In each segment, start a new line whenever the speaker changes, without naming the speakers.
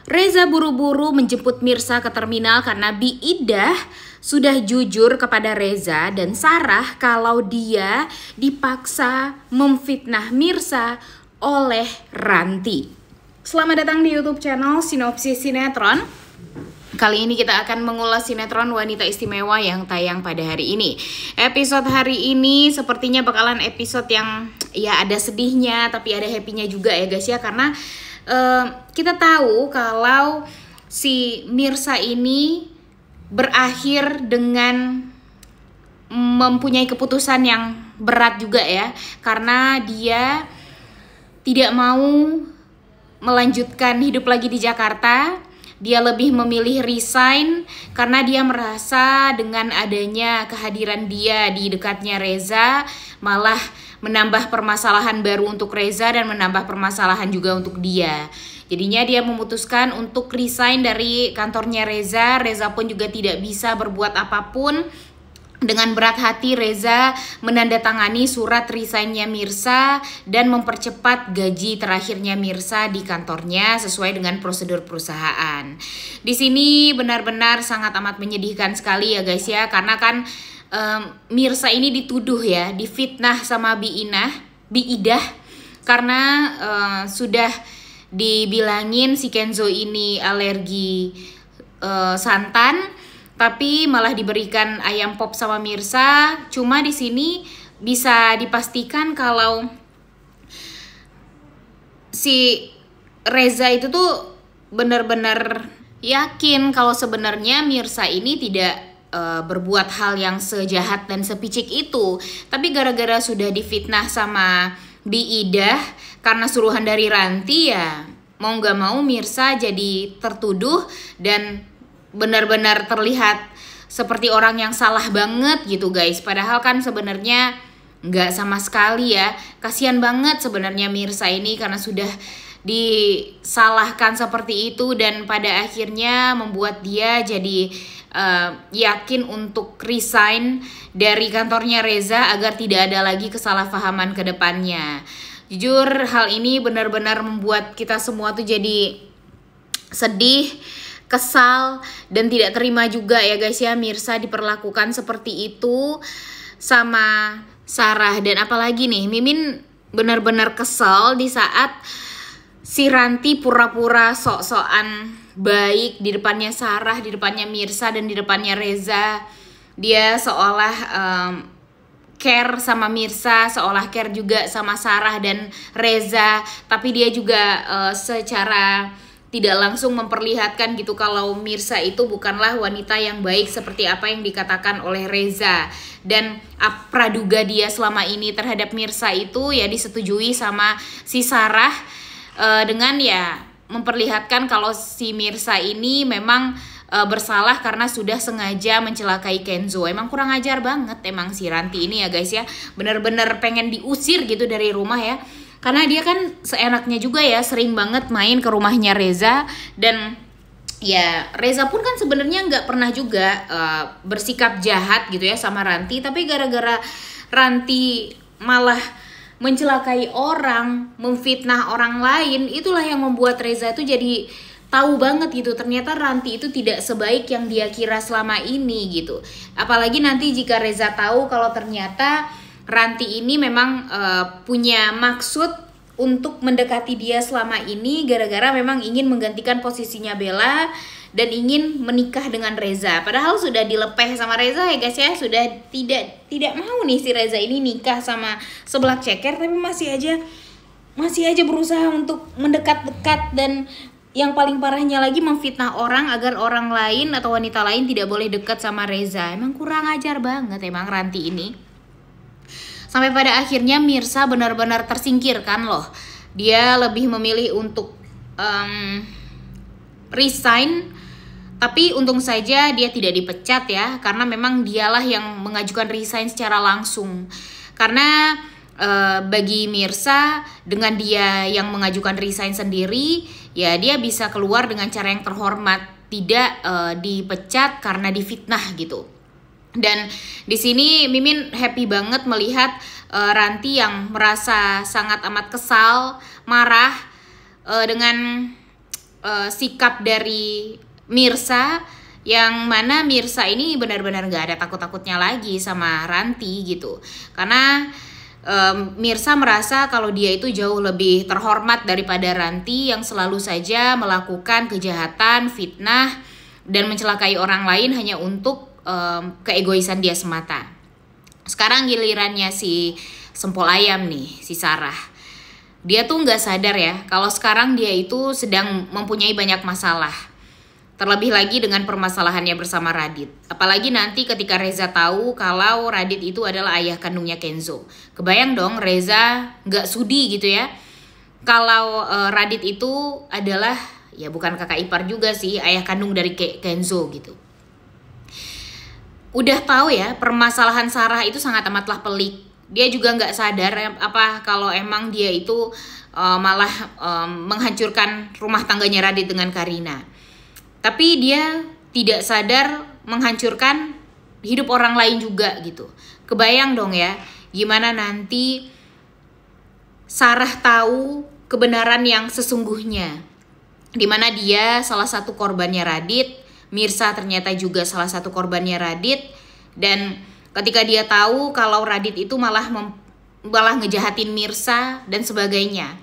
Reza buru-buru menjemput Mirsa ke terminal karena Bi Idah sudah jujur kepada Reza dan Sarah kalau dia dipaksa memfitnah Mirsa oleh Ranti. Selamat datang di YouTube channel Sinopsis Sinetron. Kali ini kita akan mengulas sinetron Wanita Istimewa yang tayang pada hari ini. Episode hari ini sepertinya bakalan episode yang ya ada sedihnya tapi ada happy-nya juga ya guys ya. Karena kita tahu kalau si Mirsa ini berakhir dengan mempunyai keputusan yang berat juga ya. Karena dia tidak mau melanjutkan hidup lagi di Jakarta. Dia lebih memilih resign karena dia merasa dengan adanya kehadiran dia di dekatnya Reza malah menambah permasalahan baru untuk Reza dan menambah permasalahan juga untuk dia. Jadinya dia memutuskan untuk resign dari kantornya Reza. Reza pun juga tidak bisa berbuat apapun. Dengan berat hati Reza menandatangani surat resignnya Mirsa dan mempercepat gaji terakhirnya Mirsa di kantornya sesuai dengan prosedur perusahaan. Di sini benar-benar sangat amat menyedihkan sekali ya guys ya, karena kan Mirsa ini dituduh ya, difitnah sama Bi Idah karena sudah dibilangin si Kenzo ini alergi santan. Tapi malah diberikan ayam pop sama Mirsa. Cuma di sini bisa dipastikan kalau si Reza itu tuh benar-benar yakin kalau sebenarnya Mirsa ini tidak berbuat hal yang sejahat dan sepicik itu. Tapi gara-gara sudah difitnah sama Bi Idah karena suruhan dari Ranti ya, mau gak mau Mirsa jadi tertuduh dan benar-benar terlihat seperti orang yang salah banget gitu guys. Padahal kan sebenarnya nggak sama sekali ya. Kasihan banget sebenarnya Mirsa ini karena sudah disalahkan seperti itu dan pada akhirnya membuat dia jadi yakin untuk resign dari kantornya Reza agar tidak ada lagi kesalahpahaman ke depannya. Jujur hal ini benar-benar membuat kita semua tuh jadi sedih, kesal dan tidak terima juga ya guys ya, Mirsa diperlakukan seperti itu sama Sarah. Dan apalagi nih, Mimin benar-benar kesel di saat si Ranti pura-pura sok-sokan baik di depannya Sarah, di depannya Mirsa dan di depannya Reza. Dia seolah care sama Mirsa, seolah care juga sama Sarah dan Reza, tapi dia juga secara tidak langsung memperlihatkan gitu kalau Mirsa itu bukanlah wanita yang baik seperti apa yang dikatakan oleh Reza. Dan praduga dia selama ini terhadap Mirsa itu ya disetujui sama si Sarah dengan ya memperlihatkan kalau si Mirsa ini memang bersalah karena sudah sengaja mencelakai Kenzo. Emang kurang ajar banget emang si Ranti ini ya guys ya. Bener-bener pengen diusir gitu dari rumah ya. Karena dia kan seenaknya juga ya, sering banget main ke rumahnya Reza. Dan ya Reza pun kan sebenarnya nggak pernah juga bersikap jahat gitu ya sama Ranti. Tapi gara-gara Ranti malah mencelakai orang, memfitnah orang lain, itulah yang membuat Reza tuh jadi tahu banget gitu. Ternyata Ranti itu tidak sebaik yang dia kira selama ini gitu. Apalagi nanti jika Reza tahu kalau ternyata Ranti ini memang punya maksud untuk mendekati dia selama ini gara-gara memang ingin menggantikan posisinya Bella dan ingin menikah dengan Reza. Padahal sudah dilepeh sama Reza ya guys ya, sudah tidak mau nih si Reza ini nikah sama sebelah ceker, tapi masih aja berusaha untuk mendekat-dekat dan yang paling parahnya lagi memfitnah orang agar orang lain atau wanita lain tidak boleh dekat sama Reza. Emang kurang ajar banget emang Ranti ini. Sampai pada akhirnya Mirsa benar-benar tersingkirkan loh. Dia lebih memilih untuk resign. Tapi untung saja dia tidak dipecat ya. Karena memang dialah yang mengajukan resign secara langsung. Karena bagi Mirsa dengan dia yang mengajukan resign sendiri, ya dia bisa keluar dengan cara yang terhormat. Tidak dipecat karena difitnah gitu. Dan di sini Mimin happy banget melihat Ranti yang merasa sangat amat kesal, marah dengan sikap dari Mirsa, yang mana Mirsa ini benar-benar gak ada takut-takutnya lagi sama Ranti gitu. Karena Mirsa merasa kalau dia itu jauh lebih terhormat daripada Ranti yang selalu saja melakukan kejahatan, fitnah, dan mencelakai orang lain hanya untuk keegoisan dia semata. Sekarang gilirannya si Sempol Ayam nih, si Sarah. Dia tuh nggak sadar ya kalau sekarang dia itu sedang mempunyai banyak masalah. Terlebih lagi dengan permasalahannya bersama Radit. Apalagi nanti ketika Reza tahu kalau Radit itu adalah ayah kandungnya Kenzo. Kebayang dong Reza nggak sudi gitu ya. Kalau Radit itu adalah, ya bukan kakak ipar juga sih, ayah kandung dari Kenzo gitu. Udah tahu ya permasalahan Sarah itu sangat amatlah pelik. Dia juga nggak sadar apa kalau emang dia itu malah menghancurkan rumah tangganya Radit dengan Karina. Tapi dia tidak sadar menghancurkan hidup orang lain juga gitu. Kebayang dong ya gimana nanti Sarah tahu kebenaran yang sesungguhnya, dimana dia salah satu korbannya Radit, Mirsa ternyata juga salah satu korbannya Radit, dan ketika dia tahu kalau Radit itu malah ngejahatin Mirsa dan sebagainya.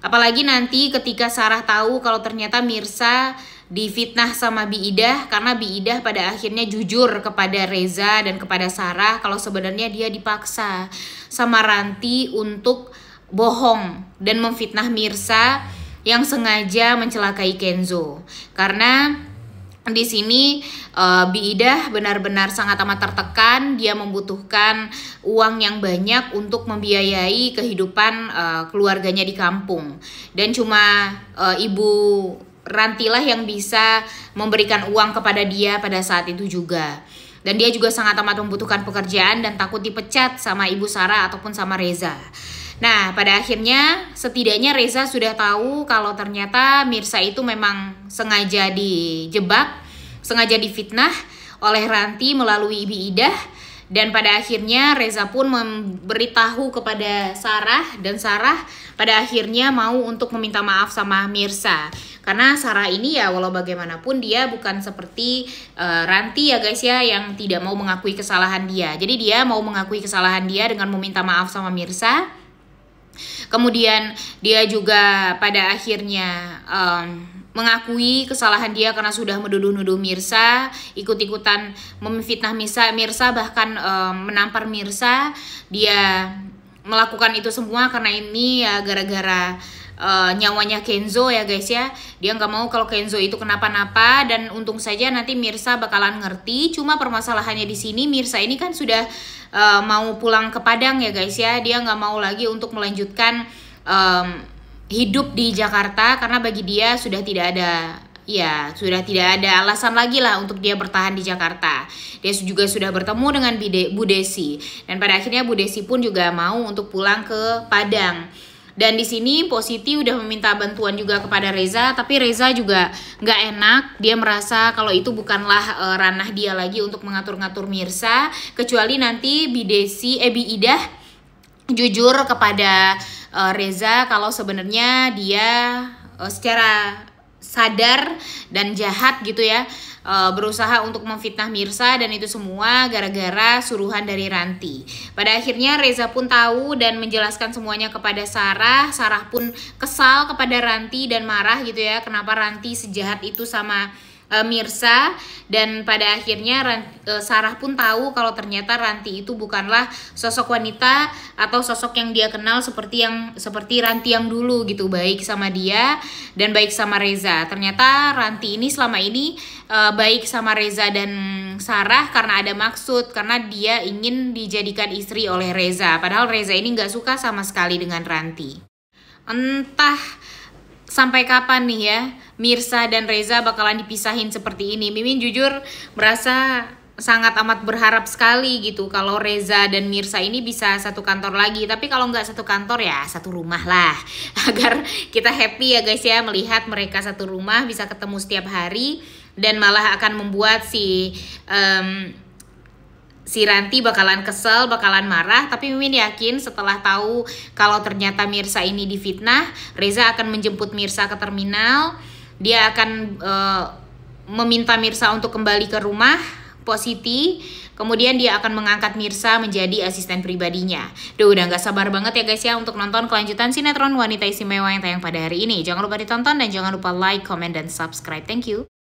Apalagi nanti ketika Sarah tahu kalau ternyata Mirsa difitnah sama Biidah, karena Biidah pada akhirnya jujur kepada Reza dan kepada Sarah kalau sebenarnya dia dipaksa sama Ranti untuk bohong dan memfitnah Mirsa yang sengaja mencelakai Kenzo. Karena di sini Biidah benar-benar sangat amat tertekan. Dia membutuhkan uang yang banyak untuk membiayai kehidupan keluarganya di kampung. Dan cuma Ibu Ranti lah yang bisa memberikan uang kepada dia pada saat itu juga. Dan dia juga sangat amat membutuhkan pekerjaan dan takut dipecat sama Ibu Sarah ataupun sama Reza. Nah, pada akhirnya setidaknya Reza sudah tahu kalau ternyata Mirsa itu memang sengaja dijebak, sengaja difitnah oleh Ranti melalui Biidah. Dan pada akhirnya Reza pun memberitahu kepada Sarah, dan Sarah pada akhirnya mau untuk meminta maaf sama Mirsa. Karena Sarah ini ya walau bagaimanapun dia bukan seperti Ranti ya guys ya, yang tidak mau mengakui kesalahan dia. Jadi dia mau mengakui kesalahan dia dengan meminta maaf sama Mirsa. Kemudian dia juga pada akhirnya mengakui kesalahan dia karena sudah menuduh-nuduh Mirsa, ikut-ikutan memfitnah Mirsa, bahkan menampar Mirsa. Dia melakukan itu semua karena ini ya gara-gara nyawanya Kenzo ya guys ya. Dia nggak mau kalau Kenzo itu kenapa-napa, dan untung saja nanti Mirsa bakalan ngerti. Cuma permasalahannya di sini Mirsa ini kan sudah mau pulang ke Padang ya guys ya. Dia nggak mau lagi untuk melanjutkan hidup di Jakarta karena bagi dia sudah tidak ada alasan lagi lah untuk dia bertahan di Jakarta. Dia juga sudah bertemu dengan Bu Desi, dan pada akhirnya Bu Desi pun juga mau untuk pulang ke Padang. Dan di sini Positi udah meminta bantuan juga kepada Reza, tapi Reza juga nggak enak. Dia merasa kalau itu bukanlah ranah dia lagi untuk mengatur-ngatur Mirsa, kecuali nanti Biidah jujur kepada Reza kalau sebenarnya dia secara sadar dan jahat gitu ya, berusaha untuk memfitnah Mirsa, dan itu semua gara-gara suruhan dari Ranti. Pada akhirnya Reza pun tahu dan menjelaskan semuanya kepada Sarah. Sarah pun kesal kepada Ranti dan marah gitu ya, kenapa Ranti sejahat itu sama Mirsa. Dan pada akhirnya Sarah pun tahu kalau ternyata Ranti itu bukanlah sosok wanita atau sosok yang dia kenal seperti Ranti yang dulu gitu, baik sama dia dan baik sama Reza. Ternyata Ranti ini selama ini baik sama Reza dan Sarah karena ada maksud, karena dia ingin dijadikan istri oleh Reza, padahal Reza ini nggak suka sama sekali dengan Ranti. Entah sampai kapan nih ya Mirsa dan Reza bakalan dipisahin seperti ini. Mimin jujur merasa sangat amat berharap sekali gitu kalau Reza dan Mirsa ini bisa satu kantor lagi. Tapi kalau nggak satu kantor ya satu rumah lah, agar kita happy ya guys ya melihat mereka satu rumah bisa ketemu setiap hari. Dan malah akan membuat si Ranti bakalan kesel, bakalan marah. Tapi Mimin yakin setelah tahu kalau ternyata Mirsa ini difitnah, Reza akan menjemput Mirsa ke terminal. Dia akan meminta Mirsa untuk kembali ke rumah Positi. Kemudian dia akan mengangkat Mirsa menjadi asisten pribadinya. Duh, udah gak sabar banget ya guys ya untuk nonton kelanjutan sinetron Wanita Istimewa yang tayang pada hari ini. Jangan lupa ditonton dan jangan lupa like, comment, dan subscribe. Thank you.